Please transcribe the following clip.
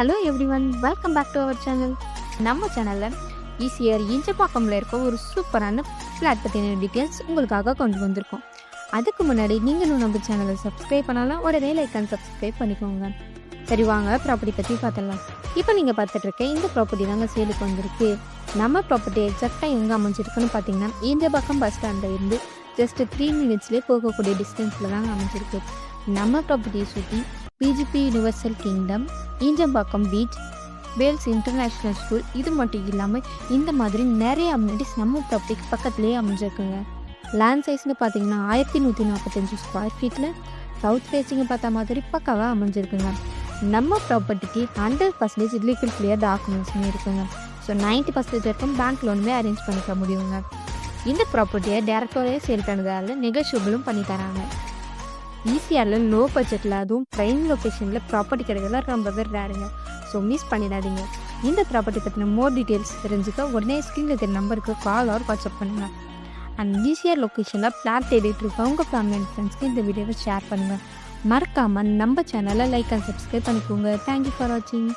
Hello everyone, welcome back to our channel. நம்ம சேனலில் easier இஞ்சப்பாக்கம்ல இருக்க ஒரு சூப்பரான ஃப்ளாட் பற்றின டீட்டெயில்ஸ் உங்களுக்காக கொண்டு வந்திருக்கோம். அதுக்கு முன்னாடி நீங்களும் நம்ம சேனலை சப்ஸ்கிரைப் பண்ணாலும் உடனே லைக் அண்ட் சப்ஸ்கிரைப் பண்ணிக்கோங்க. சரி வாங்க ப்ராப்பர்ட்டி பற்றி பார்த்துடலாம். இப்போ நீங்கள் பார்த்துட்டு இருக்க இந்த ப்ராப்பர்ட்டி தாங்க சேலுக்கு வந்திருக்கு. நம்ம ப்ராப்பர்ட்டி எக்ஸாக்டாக எங்கே அமைஞ்சிருக்குன்னு பார்த்தீங்கன்னா ஈஞ்சப்பாக்கம் பஸ் ஸ்டாண்டில் இருந்து ஜஸ்ட் 3 மினிட்ஸ்லேயே போகக்கூடிய டிஸ்டன்ஸில் தாங்க அமைஞ்சிருக்கு. நம்ம ப்ராப்பர்ட்டியை சுற்றி VGP Universal Kingdom, Injambakkam beach, Vels international school, இது மட்டும் இல்லாமல் இந்த மாதிரி நிறைய அம்யூனிட்டிஸ் நம்ம ப்ராப்பர்ட்டிக்கு பக்கத்துலேயே அமைஞ்சிருக்குங்க. லேண்ட் சைஸ்னு பார்த்தீங்கன்னா 1145 ஸ்கொயர் ஃபீட்டில் சவுத் ஃபேஸிங்கை பார்த்த மாதிரி பக்காவாக அமைஞ்சிருக்குங்க. நம்ம ப்ராப்பர்ட்டிக்கு 100% லீகல் கிளியர் டாக்குமெண்ட்ஸுமே இருக்குங்க. ஸோ 90% வரைக்கும் பேங்க் லோனுமே அரேஞ்ச் பண்ணிக்க முடியுங்க. இந்த ப்ராப்பர்ட்டியை டேரக்டரே சேல் பண்ணுறதால நெகோஷியபிளும் பண்ணி தராங்க. ஈஸியாரில் லோ பட்ஜெட்டில் அதுவும் ப்ரைம் லொக்கேஷனில் ப்ராப்பர்ட்டி கிடைக்கிறதுல ரொம்பவே ரேருங்க. ஸோ மிஸ் பண்ணிடாதீங்க. இந்த ப்ராப்பர்ட்டி பற்றின மோர் டீட்டெயில்ஸ் தெரிஞ்சுக்க உடனே ஸ்க்ரீனில் இருக்கிற நம்பருக்கு கால் ஆர் வாட்ஸ்அப் பண்ணுங்கள். அண்ட் ஈஸியர் லொக்கேஷனில் ஃப்ளாட் தேடிட்டு இருக்க உங்கள் ஃபேமிலி அண்ட் ஃப்ரெண்ட்ஸ்க்கு இந்த வீடியோவை ஷேர் பண்ணுங்கள். மறக்காமல் நம்ம சேனலை லைக் அண்ட் சப்ஸ்கிரைப் பண்ணிக்கோங்க. தேங்க்யூ ஃபார் வாட்சிங்.